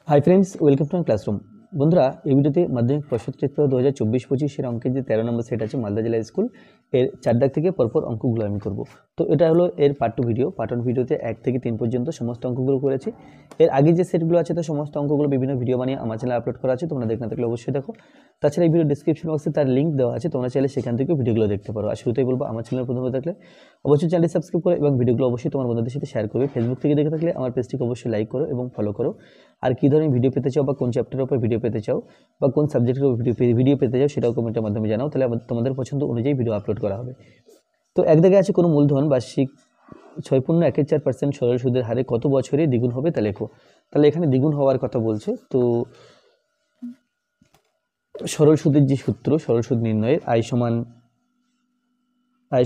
Hi friends, welcome to my classroom. বন্ধুরা, এই ভিডিওতে মাধ্যমিক প্রশ্নচিত্র 2024-25 অঙ্কের যে 13 নম্বর সেট আছে মালদা জেলা স্কুল এর 4 দাগ থেকে পরপর অঙ্কগুলো আমি করব। তো এটা হলো এর পার্ট 2 ভিডিও। পার্ট 1 ভিডিওতে 1 থেকে 3 পর্যন্ত সমস্ত অঙ্কগুলো করেছি। এর আগে যে সেটগুলো আছে তো সমস্ত অঙ্কগুলো বিভিন্ন ভিডিও বানিয়ে আমার চ্যানেলে আপলোড করা আছে, তোমরা দেখতে থাকলে অবশ্যই দেখো। তাছাড়া এই ভিডিও ডিসক্রিপশন বক্সে তার লিঙ্ক দেওয়া আছে, তোমরা চাইলে সেখান থেকে ভিডিওগুলো দেখতে পারো। আর শুরুতেই বলবো, আমার চ্যানেল প্রথমে থাকলে অবশ্যই চ্যানেলটি সাবস্ক্রাইব করো এবং ভিডিওগুলো অবশ্যই তোমার বন্ধুদের সাথে শেয়ার করবে। ফেসবুক থেকে দেখে থাকলে আমার পেজটিকে অবশ্যই লাইক করো এবং ফলো করো। আর কী ধরনের ভিডিও পেতে চাও বা কোন চ্যাপ্টারের উপর ভিডিও পেতে চাও বা কোন সাবজেক্টের উপর ভিডিও পেতে চাও সেটাও কমেন্টের মাধ্যমে জানাও, তাহলে তোমাদের পছন্দ অনুযায়ী ভিডিও আপলোড করা হবে। তো এক জায়গায় আছে কোনো মূলধন বার্ষিক 6.14% সরল সুদের হারে কত বছরে দ্বিগুণ হবে তা লেখো। তাহলে এখানে দ্বিগুণ হওয়ার কথা বলছে। তো সরল সুদের যে সূত্র, সরল সুদ নির্ণয়ের আই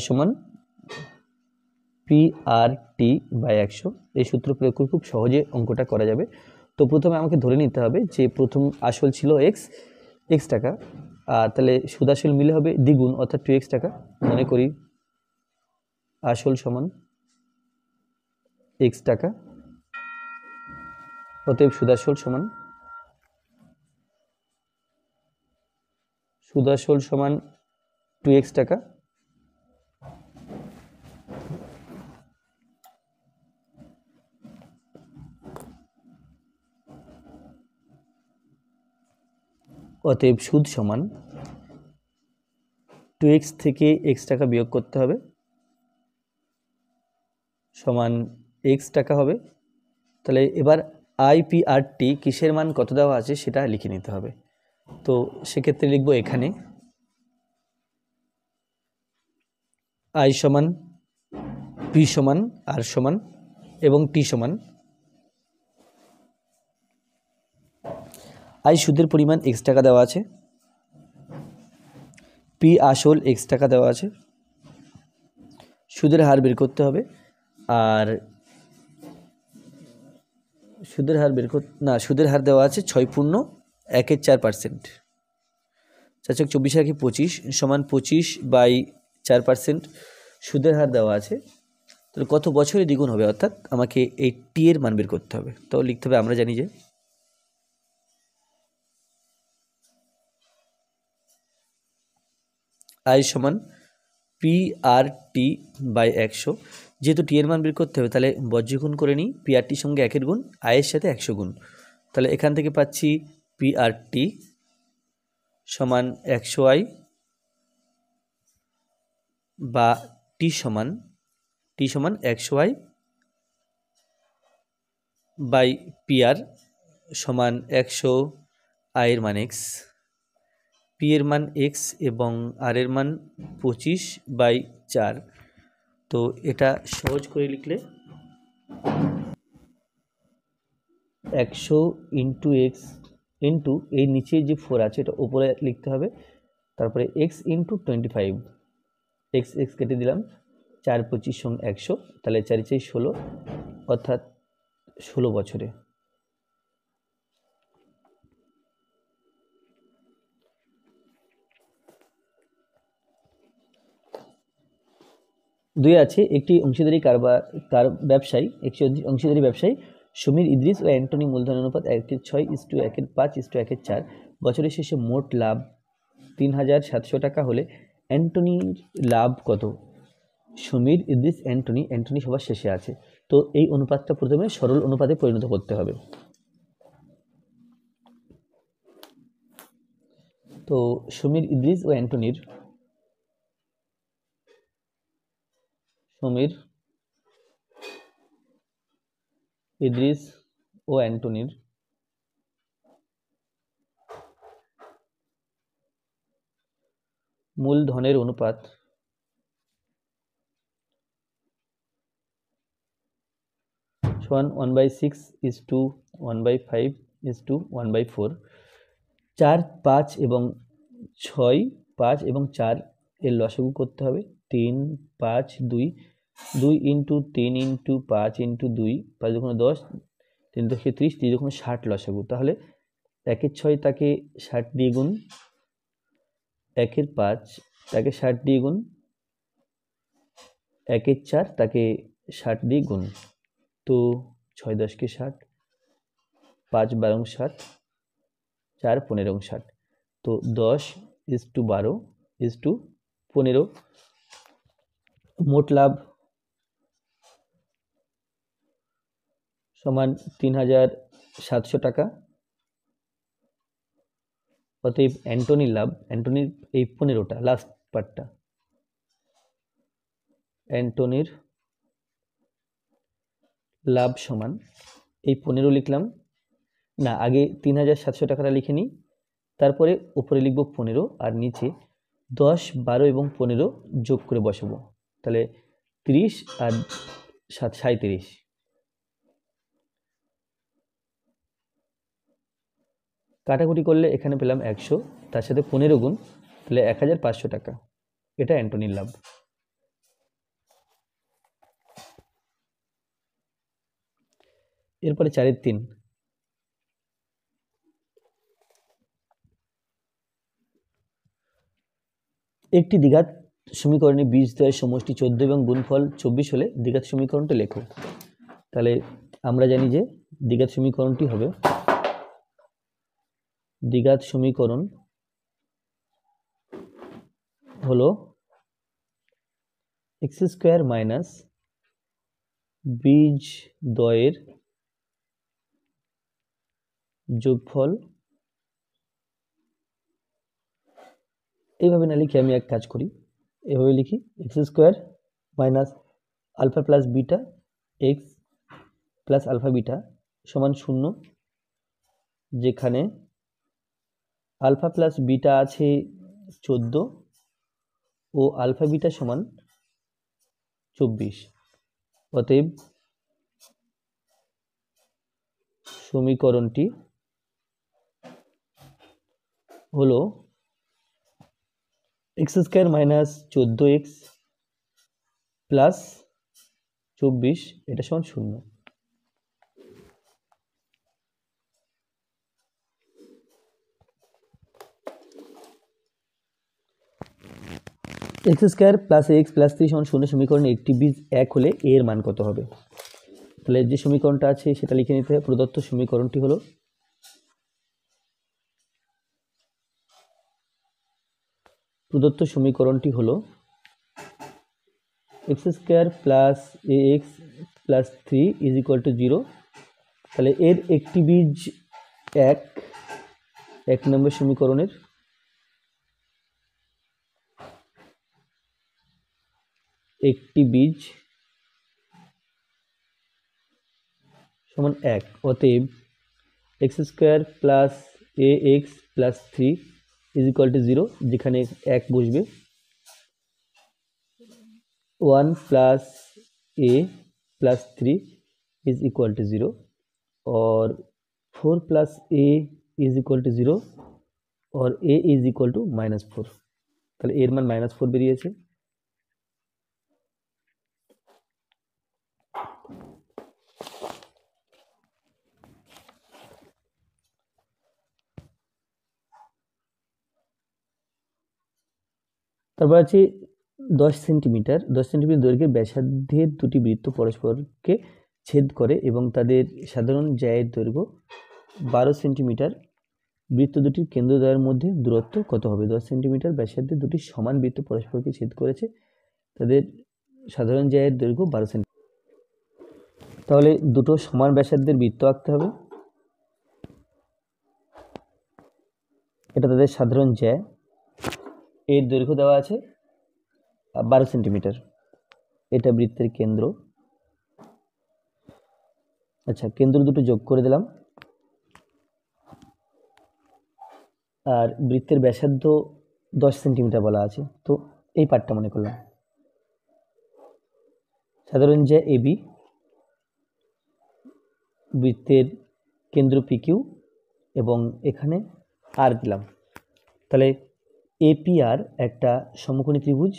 সমান PRT/100, এই সূত্র প্রয়োগ করে খুব সহজে অঙ্কটা করা যাবে। তো প্রথমে আমাকে ধরে নিতে হবে যে প্রথম আসল ছিল x টাকা, আর তাহলে সুদ আসল মিলে হবে দ্বিগুণ অর্থাৎ 2x টাকা। মনে করি আসল সমান x টাকা, অতএব সুদ আসল সমান 2x টাকা। অতএব সুদ সমান 2x থেকে x টাকা বিয়োগ করতে হবে, সমান x টাকা হবে। তাহলে এবার IPRT কিসের মান কত দেওয়া আছে সেটা লিখে নিতে হবে। তো সেক্ষেত্রে লিখব এখানে I সমান P সমান R সমান এবং T সমান I সুদের পরিমাণ x টাকা দেওয়া আছে, P আসল x টাকা দেওয়া আছে, সুদের হার বের করতে হবে। আর সুদের হার দেওয়া আছে 6.14%। 4×4=25 সমান 25/4% সুদের হার দেওয়া আছে। তাহলে কত বছরে দ্বিগুণ হবে, অর্থাৎ আমাকে এই টি এর মান বের করতে হবে। তো লিখতে হবে, আমরা জানি যে আই সমান PRT/100। যেহেতু টি এর মান বের করতে হবে তাহলে বজ্রগুণ করে নিই, PRTর সঙ্গে 1-এর গুণ, আয়ের সাথে 100 গুণ। তাহলে এখান থেকে পাচ্ছি PRT সমান 100I বা টি সমান 100I বাই PR সমান 100I এর মান x, P এর মান x এবং R এর মান 25/4। তো এটা সহজ করে লিখলে 100 ইন্টু x ইন্টু এই নিচে যে 4 আছে এটা উপরে লিখতে হবে, তারপরে x ইন্টু 25, x কেটে দিলাম, 4×25 = 100, তাহলে 4×4 = 16, অর্থাৎ 16 বছরে। দুই আছে, একটি অংশীদারি ব্যবসায়ী সমীর ইদ্রিস ও অ্যান্টনি মূলধন অনুপাত 1/6:1/5:1/4। বছরের শেষে মোট লাভ 3,700 টাকা হলে অ্যান্টনির লাভ কত? সমীর, ইদ্রিস, অ্যান্টনি সবার শেষে আছে। তো এই অনুপাতটা প্রথমে সরল অনুপাতে পরিণত করতে হবে। তো সমীর, ইদ্রিস ও অ্যান্টনির মূলধনের অনুপাত 1/6:1/5:1/4। 4, 5 এবং 6, 5 এবং 4 এর লসাগু করতে হবে। 3, 5, 2, 2 ইন্টু 3 ইন্টু 5 ইন্টু 2, 5 2 10, 3 10 30, 3 2 60 লসাগু। তাহলে 1/6 তাকে 60 দিয়ে গুণ, 1/5 তাকে 60 দিয়ে গুণ, 1/4 তাকে 60 দিয়ে গুণ। তো 6 10 কে 60, 5 12 60, 4 15 60। তো 10:12:15। মোট লাভ সমান 3,700 টাকা। অতএব অ্যান্টনির লাভ, অ্যান্টনির এই 15টা লাস্ট পার্টটা, অ্যান্টনির লাভ সমান এই 15 লিখলাম না, আগে 3,700 টাকাটা লিখে নিই, তারপরে উপরে লিখব 15 আর নিচে 10 12 এবং 15 যোগ করে বসাবো। তাহলে 30 আর 7 37। কাটাকুটি করলে এখানে পেলাম 100, তার সাথে 15 গুণ, তাহলে 1,500 টাকা। এটা অ্যান্টনির লাভ। এরপরে 4-এর 3। একটি দ্বিঘাত সমীকরণে বীজদ্বয়ের সমষ্টি 14 এবং গুণফল 24 হলে দ্বিঘাত সমীকরণটা লেখো। তাহলে আমরা জানি যে দ্বিঘাত সমীকরণটি হবে, দ্বিঘাত সমীকরণ হলো x² মাইনাস বীজদ্বয়ের যোগফল। এইভাবে না লিখে আমি এক কাজ করি, এভাবে লিখি x² minus alpha plus beta x plus alpha beta সমান 0, যেখানে আলফা প্লাস বিটা আছে 14 ও আলফা বিটা সমান 24। অতএব সমীকরণটি হলো x² মাইনাস 14x প্লাস 24, এটা সমান 0। x² প্লাস x প্লাস 3 সমান 0 সমীকরণে একটি বীজ 1 হলে a এর মান কত হবে? তাহলে যে সমীকরণটা আছে সেটা লিখে নিতে হবে। প্রদত্ত সমীকরণটি হলো x² plus ax plus 3 is equal to 0। তাহলে এর একটি বীজ 1 নম্বর সমীকরণের একটি বীজ সমান 1। অতএব x² plus ax plus 3 is equal to 0, যেখানে 1 বসবে। 1 plus a plus 3 is equal to 0 और 4 plus a is equal to 0 और a इज इक्वल टू -4। তাহলে এর মান -4 বেরিয়েছে। তারপর আছে 10 সেন্টিমিটার দৈর্ঘ্যের ব্যাসার্ধের দুটি বৃত্ত পরস্পরকে ছেদ করে এবং তাদের সাধারণ জ্যায়ের দৈর্ঘ্য 12 সেন্টিমিটার। বৃত্ত দুটির কেন্দ্রদ্বয়ের মধ্যে দূরত্ব কত হবে? 10 সেন্টিমিটার ব্যাসার্ধের দুটি সমান বৃত্ত পরস্পরকে ছেদ করেছে, তাদের সাধারণ জ্যায়ের দৈর্ঘ্য 12 সেন্টিমিটার। তাহলে দুটো সমান ব্যাসার্ধের বৃত্ত আঁকতে হবে, এটা তাদের সাধারণ জ্যা। এর দৈর্ঘ্য দেওয়া আছে 12 সেন্টিমিটার। এটা বৃত্তের কেন্দ্র। আচ্ছা, কেন্দ্র দুটো যোগ করে দিলাম। আর বৃত্তের ব্যাসার্ধ 10 সেন্টিমিটার বলা আছে, তো এই পার্টটা মনে করলাম। সাধারণ জ্যা এবি, বৃত্তের কেন্দ্র পিকিউ এবং এখানে আর দিলাম। তাহলে এপিআর একটা সমকোণী ত্রিভুজ।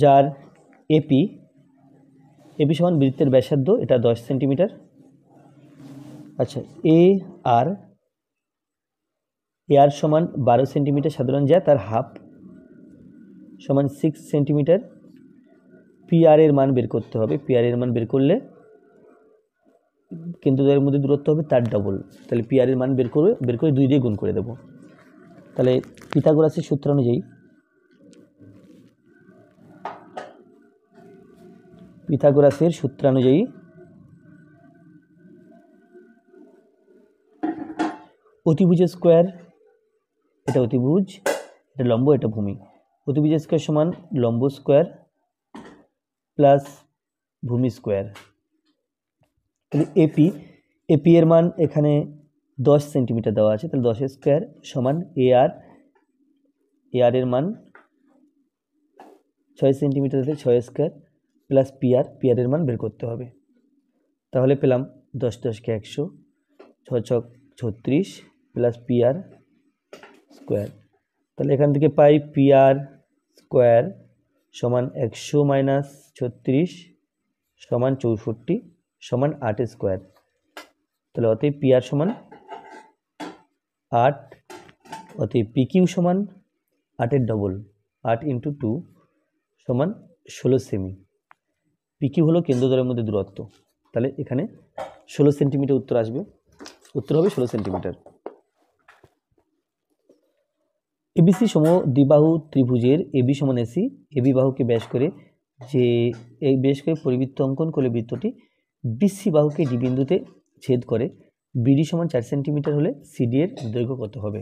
যার এপি সমান বৃত্তের ব্যাসার্ধ, এটা 10 সেন্টিমিটার। আচ্ছা, এ আর এআর সমান 12 সেন্টিমিটার সাধারণ জ্যা, তার হাফ সমান 6 সেন্টিমিটার। পিআর এর মান বের করতে হবে। পিআর এর মান বের করলে কিন্তু এর মধ্যে দূরত্ব হবে তার ডবল। তাহলে পিআর এর মান বের করে 2 দিয়ে গুণ করে দেব। তাহলে পিথাগোরাসের সূত্র অনুযায়ী অতিভুজের স্কোয়ার, এটা অতিভুজ, এটা লম্ব, এটা ভূমি। অতিভুজের স্কোয়ার সমান লম্ব স্কোয়ার প্লাস ভূমি স্কোয়ার। তাহলে এপি এর মান এখানে 10 সেন্টিমিটার দেওয়া আছে, তাহলে 10 স্কোয়ার সমান এআর এর মান 6 সেন্টিমিটার, 6 স্কোয়ার প্লাস পিআর এর মান বের করতে হবে। তাহলে পেলাম 10 10 100, 6 6 36 প্লাস পিআর স্কোয়ার। তাহলে এখান থেকে পাই পিআর স্কোয়ার সমান 100 মাইনাস 36 সমান 64 সমান 8 স্কোয়ার। তাহলে অতএব পিআর সমান 8, অতএব পিকিউ সমান 8 ডবল, 8 ইন্টু 2 সমান 16 সেমি। পিকিউ হলো কেন্দ্রদ্বয়ের মধ্যে দূরত্ব। তাহলে এখানে 16 সেন্টিমিটার উত্তর আসবে। উত্তর হবে 16 সেন্টিমিটার। এবিসি সমদ্বিবাহু ত্রিভুজের এবি সমান এসি, এবি বাহুকে ব্যাস করে পরিবৃত্ত অঙ্কন করলে বৃত্তটি বিসি বাহুকে ডি বিন্দুতে ছেদ করে। বিডি সমান 4 সেন্টিমিটার হলে সিডি এর দৈর্ঘ্য কত হবে?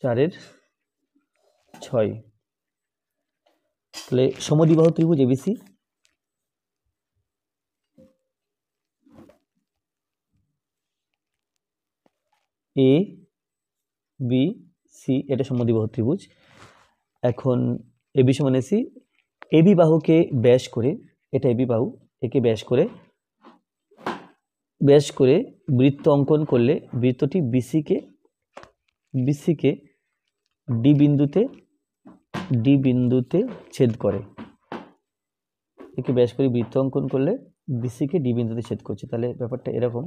4 × 6। তাহলে সমদ্বিবাহু ত্রিভুজ এবিসি, এ বি সি, এটা সমদ্বিবাহু ত্রিভুজ। এখন এবি সমান এসি, এবি বাহুকে ব্যাস করে, এটা এবি বাহু, একে ব্যাস করে বৃত্ত অঙ্কন করলে বৃত্তটি বিসিকে ডি বিন্দুতে ছেদ করে। একে ব্যাস করে বৃত্ত অঙ্কন করলে বিসিকে ডি বিন্দুতে ছেদ করছে। তাহলে ব্যাপারটা এরকম।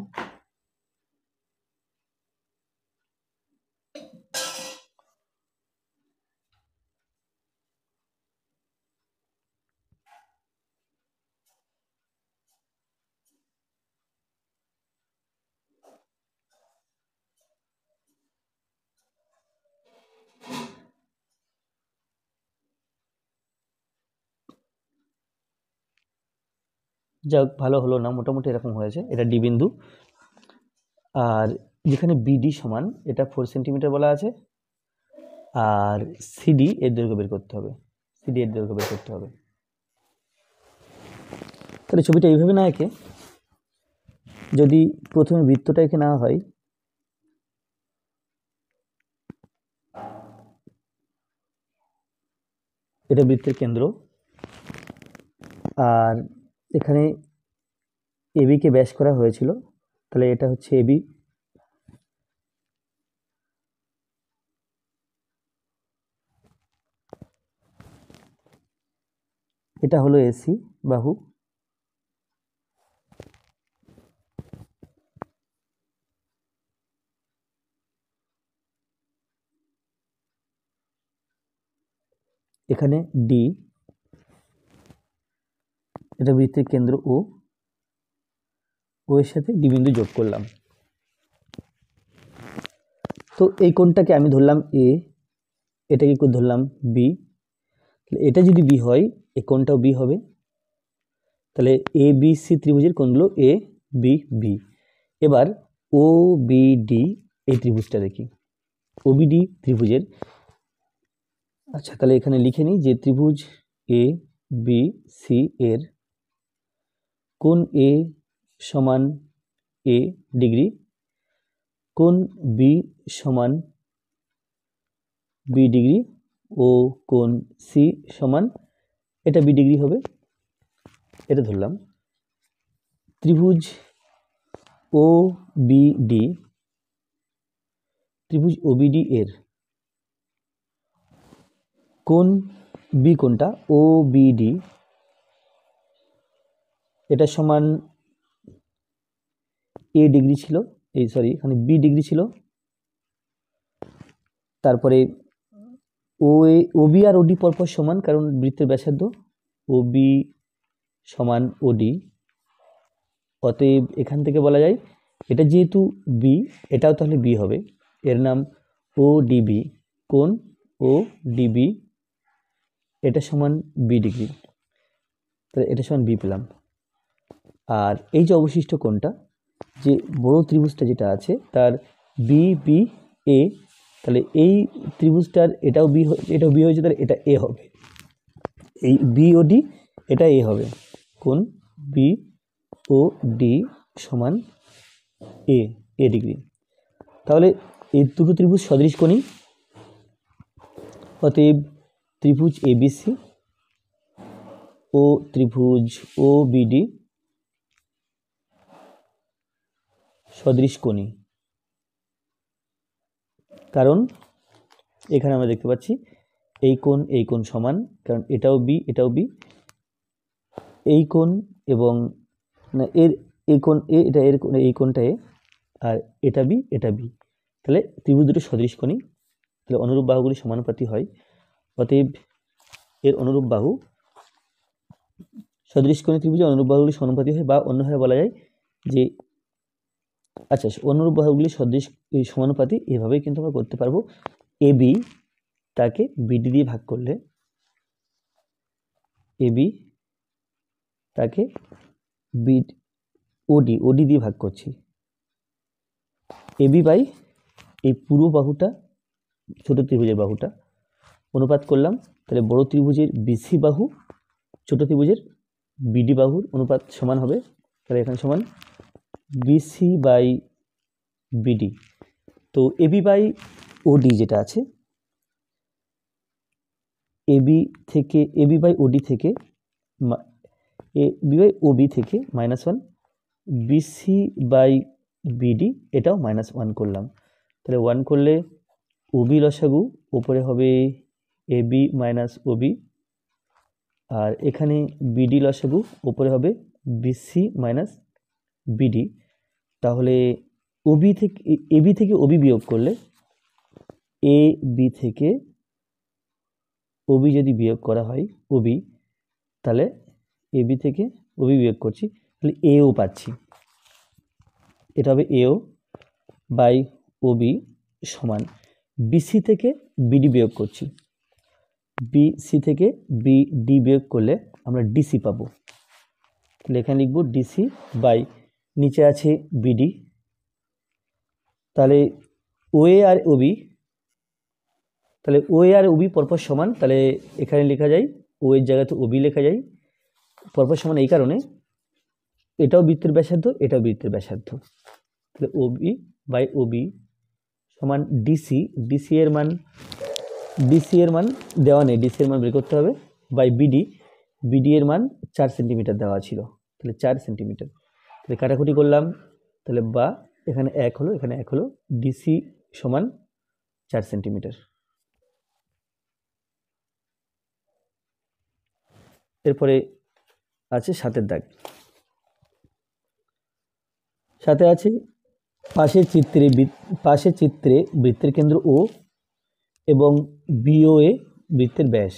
যাক, ভালো হলো না, মোটামুটি এরকম হয়েছে। এটা ডি বিন্দু, আর যেখানে বিডি সমান, এটা 4 সেন্টিমিটার বলা আছে, আর সিডি এর দৈর্ঘ্য বের করতে হবে। তাহলে ছবিটা এইভাবে না এঁকে, যদি প্রথমে বৃত্তটা এঁকে নেওয়া হয়, এটা বৃত্তের কেন্দ্র, আর এখানে এবি কে ব্যাস করা হয়েছিল, তাহলে এটা হচ্ছে এবি, এটা হলো এসি বাহু, এখানে ডি, এটা বৃত্তের কেন্দ্র ও এর সাথে ডি বিন্দু যোগ করলাম। তো এই কোণটাকে আমি ধরলাম এ, এটাকে ধরলাম বি। এটা যদি বি হয়, এই কোণটাও বি হবে। তাহলে এ বি সি ত্রিভুজের কোণগুলো এ বি বি। এবার ও বি ডি এই ত্রিভুজটা দেখি। ও বি ডি ত্রিভুজের, আচ্ছা তাহলে এখানে লিখে নিই যে ত্রিভুজ এ বি সি এর কোণ এ সমান এ ডিগ্রি, কোণ বি সমান বি ডিগ্রি, ও কোণ সি সমান এটা বি ডিগ্রি হবে, এটা ধরলাম। ত্রিভুজ ও বি ডি এর কোণ বি কোণটা ও বি ডি, এটা সমান এ ডিগ্রি ছিল, এখানে বি ডিগ্রি ছিল, তারপরে ওবি আর ওডি পরপর সমান, কারণ বৃত্তের ব্যাসার্ধ ওবি সমান ওডি। অতএব এখান থেকে বলা যায় এটা যেহেতু বি, এটাও তাহলে বি হবে, এর নাম ও ডিবি, কোণ ও ডিবি, এটা সমান বি ডিগ্রি, তাহলে এটা সমান বি পেলাম। আর এই যে অবশিষ্ট কোণটা, যে বড় ত্রিভুজটা যেটা আছে তার বি বি এ, তাহলে এই ত্রিভুজটার এটাও বি, এটাও বি হয়েছে, তাহলে এটা এ হবে, এই বি ও ডি এটা এ হবে, কোণ বি ও ডি সমান এ, এ ডিগ্রি। তাহলে এই দুটো ত্রিভুজ সদৃশকোণী, অতএব ত্রিভুজ এবিসি ও ত্রিভুজ ও বিডি সদৃশকোণী। কারণ এখানে আমরা দেখতে পাচ্ছি এই কোণ সমান, কারণ এটাও বি এটাও বি, এই কোণ এবং না এর এই কোণ এ, এটা এর এই কোণটা এ, আর এটা বি এটা বি, তাহলে ত্রিভুজ দুটো সদৃশকোণী, তাহলে অনুরূপ বাহুগুলি সমানুপাতি হয়। অতএব এর অনুরূপ বাহু সদৃশকোণী ত্রিভুজের অনুরূপ বাহুগুলি সমানুপাতি হয়, বা অন্যভাবে বলা যায় যে আচ্ছা অনুরূপ বাহুগুলি সমানুপাতি, এভাবেই কিন্তু আমরা করতে পারবো। এ বি তাকে বিডি দিয়ে ভাগ করলে, এ বি তাকে ওডি ওডি দিয়ে ভাগ করছি, এ বি বাই এই পুরো বাহুটা ছোট ত্রিভুজের বাহুটা অনুপাত করলাম, তাহলে বড় ত্রিভুজের বিসি বাহু ছোট ত্রিভুজের বিডি বাহুর অনুপাত সমান হবে, তাহলে এখানে সমান বিসি বাই বিডি। তো এবি বাই ওডি যেটা আছে, এবি থেকে এবি বাই ওডি থেকে এবি বাই ওবি থেকে -1, বিসি বাই বিডি এটাও -1 করলাম, তাহলে 1 করলে ওবি লসাগু উপরে হবে এবি মাইনাস ওবি, আর এখানে বিডি লসাগু উপরে হবে বিসি মাইনাস বিডি। তাহলে ওবি থেকে এবি থেকে ওবি বিয়োগ করলে, এ বি থেকে ওবি যদি বিয়োগ করা হয় ওবি, তাহলে এবি থেকে ওবি বিয়োগ করছি, তাহলে এও পাচ্ছি, এটা হবে এও বাই ওবি সমান বিসি থেকে বিডি বিয়োগ করছি, বিসি থেকে বিডি বিয়োগ করলে আমরা ডিসি পাবো, তাহলে এখানে লিখবো ডিসি বাই নিচে আছে বিডি। তাহলে ওএ আর ওবি, তাহলে ওএ আর ওবি পরপর সমান, তাহলে এখানে লেখা যায় ও এর জায়গাতে ওবি লেখা যায়, পরপর সমান এই কারণে এটাও বৃত্তের ব্যাসার্ধ এটাও বৃত্তের ব্যাসার্ধ, তাহলে ওবি বাই ওবি সমান ডিসি, ডিসি এর মান দেওয়া নেই, ডিসি এর মান বের করতে হবে, বাই বিডি, বিডি এর মান 4 সেন্টিমিটার দেওয়া ছিল, তাহলে 4 সেন্টিমিটার, তাহলে কাটাকুটি করলাম, তাহলে বা এখানে 1 হলো এখানে 1 হলো, ডিসি সমান 4 সেন্টিমিটার। এরপরে আছে 7-এর দাগ, সাথে আছে পাশের চিত্রে বৃত্তের কেন্দ্র ও এবং বিওএ বৃত্তের ব্যাস।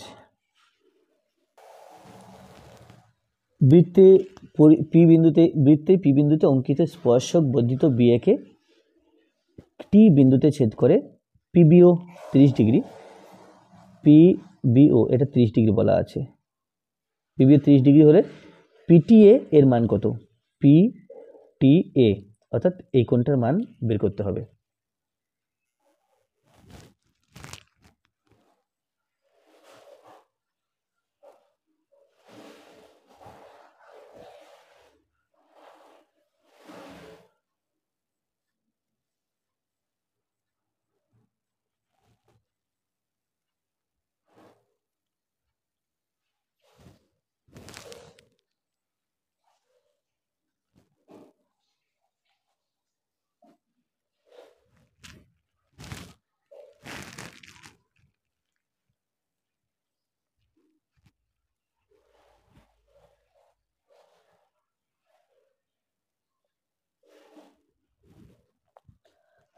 বৃত্তে পি বিন্দুতে অঙ্কিত স্পর্শক বর্ধিত বিএকে টি বিন্দুতে ছেদ করে পিবিও 30 ডিগ্রি, পিবিও এটা 30 ডিগ্রি বলা আছে, পিবিও 30 ডিগ্রি হলে পিটিএ এর মান কত, পিটিএ অর্থাৎ এই কোণটার মান বের করতে হবে।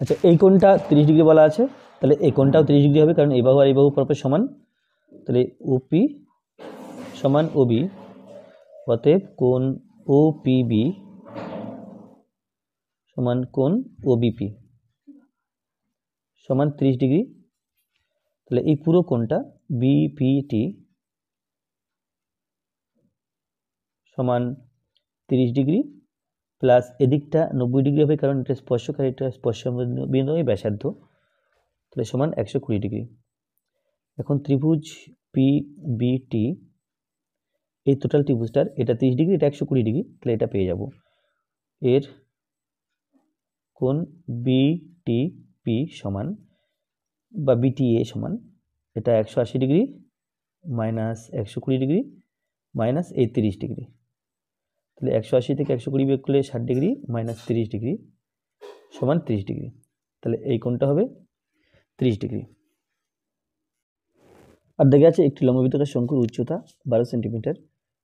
আচ্ছা এই কোণটা 30 ডিগ্রি বলা আছে, তাহলে এই কোণটাও 30 ডিগ্রি হবে, কারণ এই বাহু আর এই বাহু পরপর সমান। তাহলে ওপি সমান ওবি, অতএব কোণ ওপিবি সমান কোণ ওবিপি সমান 30 ডিগ্রি। তাহলে এই পুরো কোণটা বিপিটি সমান 30 ডিগ্রি প্লাস এদিকটা 90 ডিগ্রি হবে, কারণ এটা স্পর্শকারী, এটা স্পর্শবিন্দু ব্যাসার্ধ, তাহলে সমান 120 ডিগ্রি। এখন ত্রিভুজ পিবিটি, এই টোটাল ত্রিভুজটার এটা 30 ডিগ্রি, এটা 120 ডিগ্রি, তাহলে এটা পেয়ে যাব। এর কোণ বিটিপি সমান বা বিটিএ সমান এটা 180 ডিগ্রি মাইনাস 120 ডিগ্রি মাইনাস এই 30 ডিগ্রি। তাহলে 180 থেকে 120 বিয়োগ করলে 60 ডিগ্রি মাইনাস 30 ডিগ্রি সমান 30 ডিগ্রি। তাহলে এই কোণটা হবে 30 ডিগ্রি। আর দেখা যাচ্ছে একটি লম্ববৃত্তাকার শঙ্কুর উচ্চতা 12 সেন্টিমিটার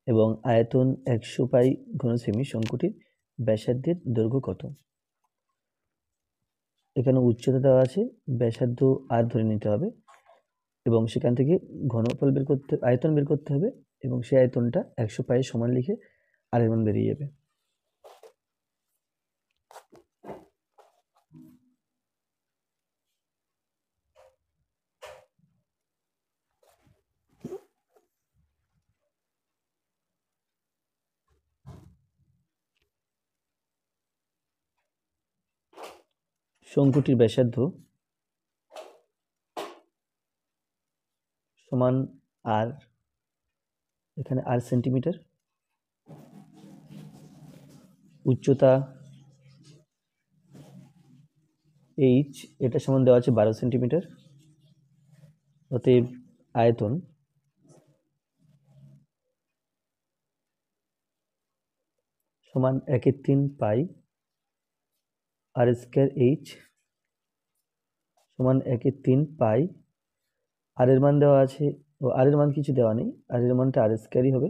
এবং আয়তন 100 পাই ঘন সেমি। শঙ্কুটির ব্যাসার্ধের দৈর্ঘ্য কত? এখানে উচ্চতা দেওয়া আছে, ব্যাসার্ধ আর ধরে নিতে হবে এবং সেখান থেকে ঘনফল বের করতে, আয়তন বের করতে হবে এবং সেই আয়তনটা 100 পাই সমান লিখে আর এর মান বেরিয়ে যাবে। শঙ্কুটির ব্যাসার্ধ সমান আর, এখানে আর সেন্টিমিটার, উচ্চতা এইচ, এটা সমান দেওয়া আছে 12 সেন্টিমিটার, অতএব আয়তন সমান 1/3 পাই আর স্কয়ার এইচ সমান 1/3 পাই। আর এর মান দেওয়া আছে, ও আর এর মান কিছু দেওয়া নেই, আর এর মানটা আর স্কয়ারই হবে,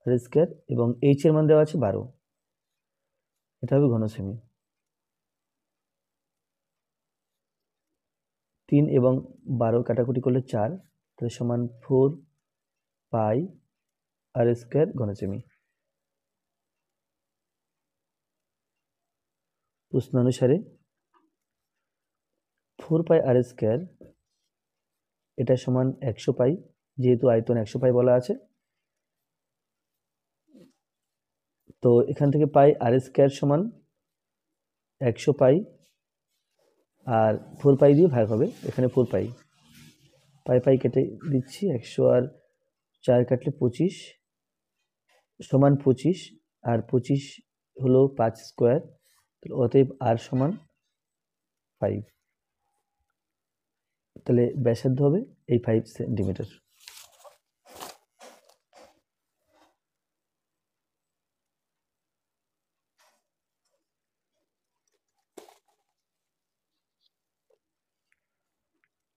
আর স্কয়ার, এবং এইচ এর মান দেওয়া আছে 12, এটা হবে ঘন সেমি। 3 এবং 12 কাটাকুটি করলে 4, তাহলে সমান 4 পাই আর স্কয়ার ঘন সেমি। প্রশ্ন অনুসারে 4 পাই আর স্কয়ার এটা সমান 100 পাই, যেহেতু আয়তন 100 পাই বলা আছে, তো এখান থেকে পাই আর স্কয়ার সমান 100 পাই আর 4 পাই দিয়ে ভাগ হবে, এখানে 4 পাই, পাই পাই কেটে দিচ্ছি, 100 আর 4 কাটলে 25 সমান 25, আর 25 হলো 5 স্কয়ার, অতএব আর সমান 5। তাহলে ব্যাসার্ধ হবে এই 5 সেন্টিমিটার।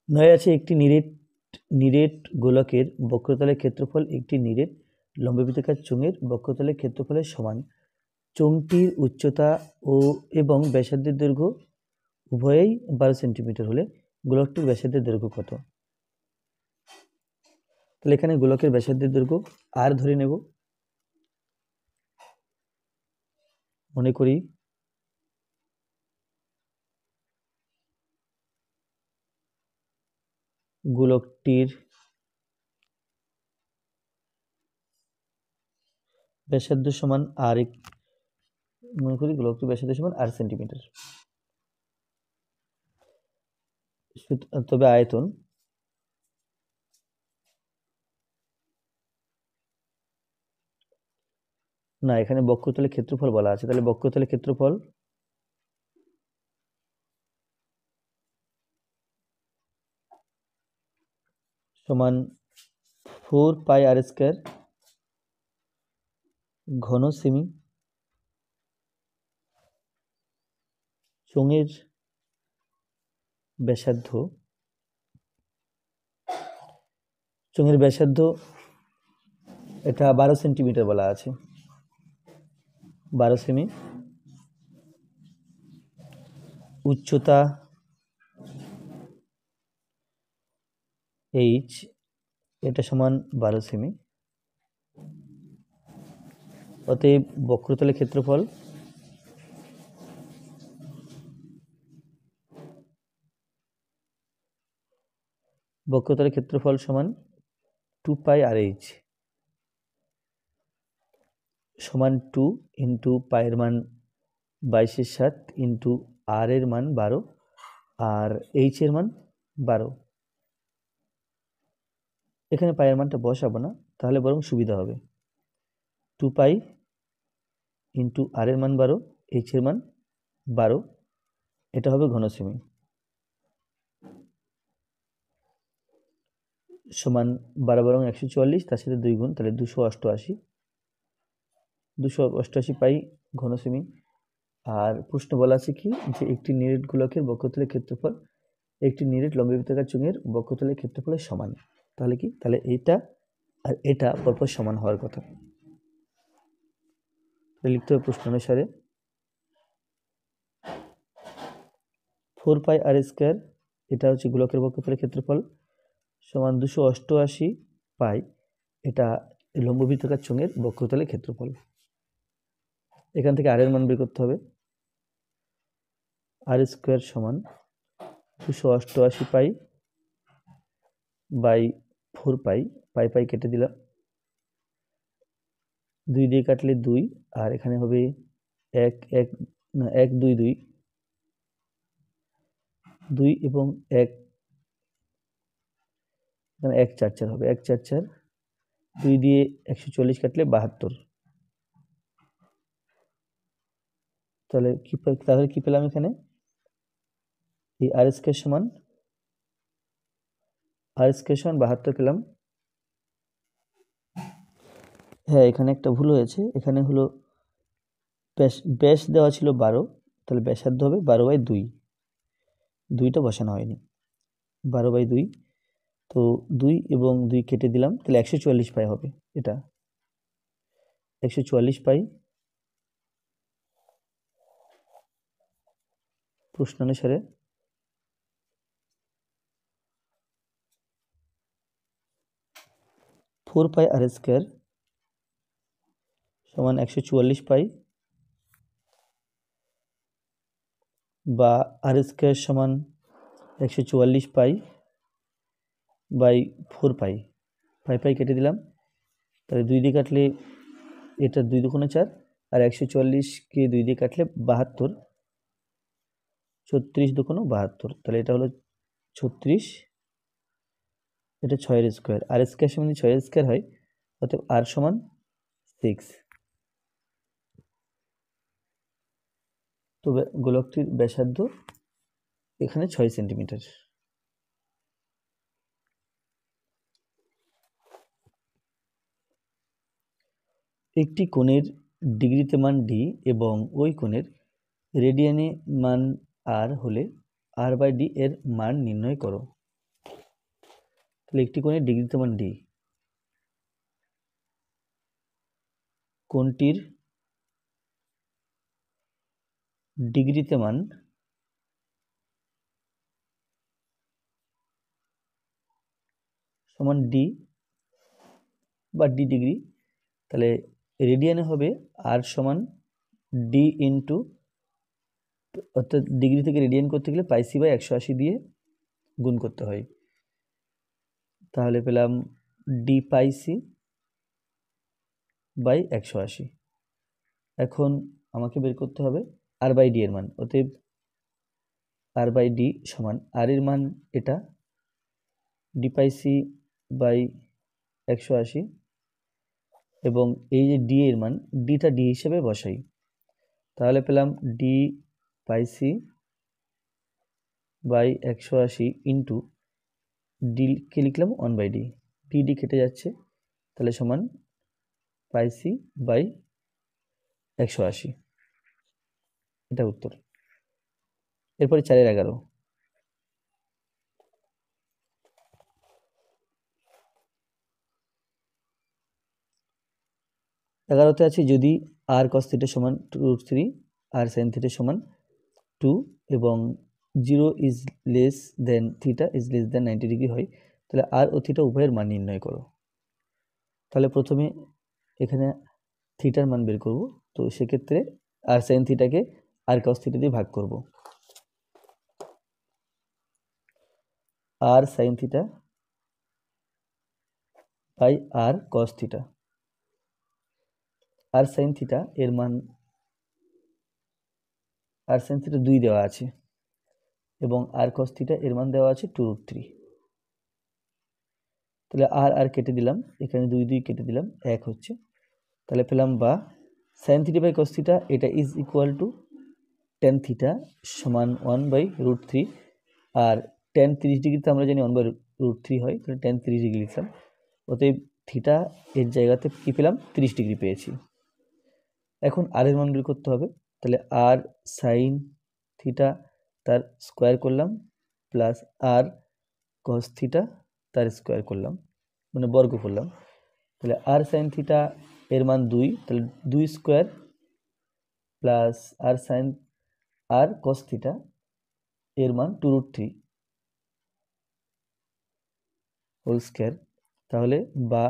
নয় আছে একটি নিরেট গোলকের বক্রতলের ক্ষেত্রফল একটি নিরেট লম্ববৃত্তাকার চোঙের বক্রতলের ক্ষেত্রফলের সমান। চোঙটির উচ্চতা ও এবং ব্যাসার্ধের দৈর্ঘ্য উভয়েই 12 সেন্টিমিটার হলে গোলকটির ব্যাসার্ধের দৈর্ঘ্য কত? তাহলে এখানে গোলকের ব্যাসার্ধের দৈর্ঘ্য আর ধরে নেব, মনে করি গোলকটির ব্যাসার্ধ সমান আর, মনে করি গোলকটির ব্যাসার্ধ সমান আর সেন্টিমিটার। তবে আয়তন না, এখানে বক্রতলের ক্ষেত্রফল বলা আছে, তাহলে বক্রতলের ক্ষেত্রফল সমান 4 পাই আর স্কয়ার ঘন সেমি। চোঙের ব্যাসার্ধ এটা 12 সেন্টিমিটার বলা আছে, 12 সেমি। উচ্চতা এইচ এটা সমান 12 সেমি। অতএব বক্রতলের ক্ষেত্রফল সমান 2 পাই আর এইচ সমান 2 ইন্টু পায়ের মান 22/7 ইন্টু আর এর মান 12 আর এইচ এর মান 12। এখানে পায়ের মানটা বসাবো না, তাহলে বরং সুবিধা হবে। 2 পাই ইন্টু আর এর মান 12, এইচ এর মান 12, এটা হবে ঘন সেমি সমান 12 12 144, তার সাথে 2 গুণ, তাহলে 288 পাই ঘন সেমি। আর প্রশ্ন বলা আছে কি যে একটি নিরেট গোলকের বক্রতলের ক্ষেত্রফল একটি নিরেট লম্ববৃত্তাকার চোঙের বক্রতলের ক্ষেত্রফলের সমান। তাহলে কি, তাহলে এইটা আর এটা পরপর সমান হওয়ার কথা। লিখতে হবে প্রশ্ন অনুসারে 4 পাই আর স্কয়ার, এটা হচ্ছে গোলকের বক্রতলের ক্ষেত্রফল, সমান 288 পাই, এটা লম্ববৃত্তাকার চোঙের বক্রতলের ক্ষেত্রফল। এখান থেকে আর এর মান বের করতে হবে। আর স্কয়ার সমান 288 পাই বাই 4 পাই, পাই পাই কেটে দিলাম, 2 দিয়ে কাটলে 2, আর এখানে হবে 1 1 না 1 2 2 2 এবং 1, এখানে 1 4 4 হবে, 1 4 4, 2 দিয়ে 140 কাটলে 72। তাহলে কি পেলাম এখানে, এই আর স্কয়ার সমান 72 পেলাম। হ্যাঁ, এখানে একটা ভুল হয়েছে, এখানে হলো ব্যাস দেওয়া ছিল 12, তাহলে ব্যাসার্ধ হবে 12/2, 2টা বসানো হয়নি, 12/2, তো 2 এবং 2 কেটে দিলাম, তাহলে 144 পাই হবে। এটা 144 পাই প্রশ্ন অনুসারে 4 পাই আর স্কয়ার সমান 144 পাই বা আর স্কয়ার সমান 144 পাই বাই 4 পাই, পাই পাই কেটে দিলাম, তাহলে 2 দিয়ে কাটলে এটা 2 দুগুণে 4, আর 144কে 2 দিয়ে কাটলে 72, 36 দুগুণে 72, তাহলে এটা হলো 36, এটা 6 এর স্কয়ার, আর স্কয়ার সমান 6 এর স্কয়ার হয়, অতএব আর সমান 6। তো গোলকটির ব্যাসার্ধ এখানে 6 সেন্টিমিটার। একটি কোণের ডিগ্রিতে মান ডি এবং ওই কোণের রেডিয়ানে মান আর হলে r/d এর মান নির্ণয় করো। তাহলে একটি কোণের ডিগ্রিতে মান ডি, কোণটির ডিগ্রিতে মান সমান ডি বা ডি ডিগ্রি, তাহলে রেডিয়ানে হবে আর সমান ডি ইন্টু, অর্থাৎ ডিগ্রি থেকে রেডিয়ান করতে গেলে পাইসি বাই 180 দিয়ে গুণ করতে হয়, তাহলে পেলাম ডি পাইসি বাই 180। এখন আমাকে বের করতে হবে r/d এর মান, অতএব r/d সমান আর এর মান এটা ডি পাইসি বাই 180, এবং এই যে ডি এর মান, ডিটা ডি হিসেবে বসাই, তাহলে পেলাম ডি পাইসি বাই 180 ইন্টু ডিকে লিখলাম 1/d, ডি কেটে যাচ্ছে, তাহলে সমান পাইসি বাই 180, এটা উত্তর। এরপরে 4 এর 11, এগারোতে আছে যদি আর কস থিটা সমান √3, আর সাইন থিটা সমান 2 এবং 0 is less than theta is less than 90 degree হয়, তাহলে আর ও থিটা উভয়ের মান নির্ণয় করো। তাহলে প্রথমে এখানে থিটার মান বের করব। তো সেক্ষেত্রে আর সাইন থিটাকে আর কস থিটা দিয়ে ভাগ করব। R sine theta by r cos theta. R sine theta এর মান, আর সাইন থিটা 2 দেওয়া আছে এবং আর কস থিটা এর মান দেওয়া আছে 2√3। তাহলে আর আর কেটে দিলাম, এখানে 2 2 কেটে দিলাম, 1 হচ্ছে। তাহলে পেলাম বা sine theta by cos theta এটা is equal to tan theta সমান 1/√3। আর টেন 30 ডিগ্রিতে আমরা জানি 1/√3 হয়, তাহলে টেন 30 ডিগ্রি লিখলাম। অতএব থিটা এর জায়গাতে কী পেলাম, 30 ডিগ্রি পেয়েছি। এখন আর এর মান বের করতে হবে। তাহলে আর সাইন থিটা তার স্কোয়ার করলাম প্লাস আর কস থিটা তার স্কোয়ার করলাম, মানে বর্গ করলাম। তাহলে আর সাইন থিটা এর মান 2, তাহলে 2 square plus r sine r cos theta এর মান 2√3 হোল স্কোয়ার। তাহলে বা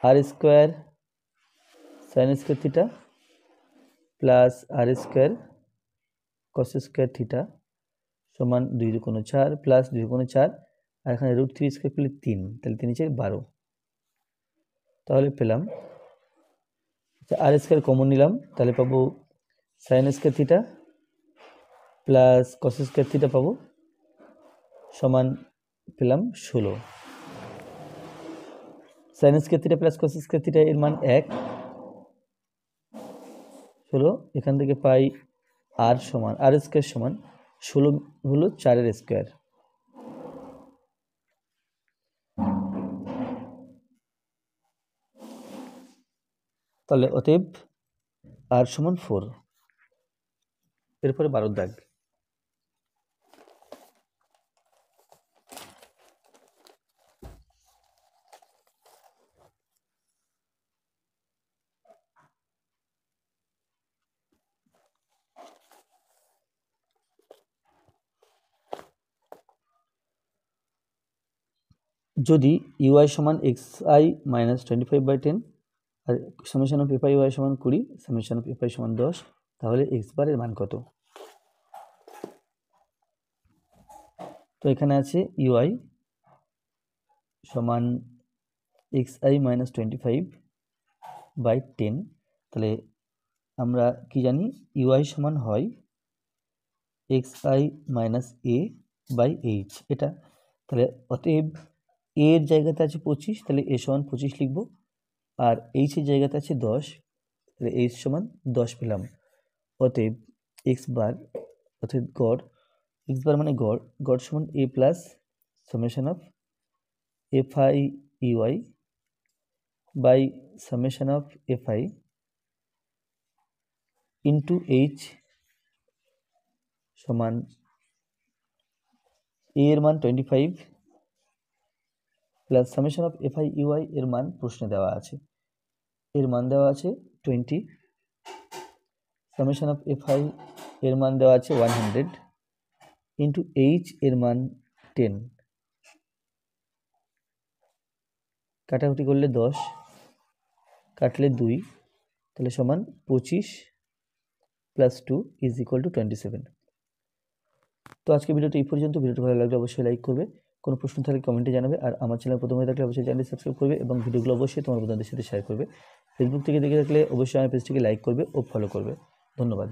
r square sine square theta plus r square cos square theta সমান 2 × 4 প্লাস 2 × 4, আর এখানে √3 স্কোয়ার করলে 3, তাহলে 3 × 4 12। তাহলে পেলাম আর স্কোয়ার কমন নিলাম, তাহলে পাবো sign square theta plus cos square theta পাবো সমান পেলাম 16। Sign square theta plus cos square theta এর মান 1, 16। এখান থেকে পাই আর সমান আর স্কোয়ার সমান 16 হলো 4-এর স্কোয়ার। তাহলে অতএব আর সমান 4। এরপরে 12 দাগ। যদি ইউআই সমান xi মাইনাস 25/10 আর সামেশন অফ এফআই ওয়াই সমান 20, সামেশন অফ এফআই সমান 10, তাহলে এক্স বারের মান কত? তো এখানে আছে ইউআই সমান xi মাইনাস 25/10। তাহলে আমরা কি জানি, ইউআই সমান হয় xi মাইনাস a/h, এটা। তাহলে অতএব এর জায়গাতে আছে 25, তাহলে a সমান 25 লিখব। আর এইচ এর জায়গাতে আছে 10, তাহলে এইচ সমান 10 পেলাম। অতএব এক্স বার অর্থাৎ গড়, এক্স বার মানে গড়, গড় সমান A plus summation of FI UI by summation of FI into h সমান এ এর মান 25 plus summation of FI UI এর মান প্রশ্নে দেওয়া আছে, এর মান দেওয়া আছে 20, সামেশন অফ এফআই এর মান দেওয়া আছে 100 ইন্টু এইচ এর মান 10, কাটাকুটি করলে 10, কাটলে 2, তাহলে সমান 25 প্লাস 2 ইজ ইকুয়াল টু 27। তো আজকে ভিডিওটি এই পর্যন্ত। ভিডিওটি ভালো লাগলে অবশ্যই লাইক করবে, কোনো প্রশ্ন থাকলে কমেন্টে জানাবে, আর আমার চ্যানেল প্রথম হয়ে থাকলে অবশ্যই চ্যানেলটি সাবস্ক্রাইব করবে এবং ভিডিওগুলো অবশ্যই তোমার বন্ধুদের সাথে শেয়ার করবে। ফেসবুক থেকে দেখে থাকলে অবশ্যই আমার পেজটিকে লাইক করবে ও ফলো করবে। ধন্যবাদ।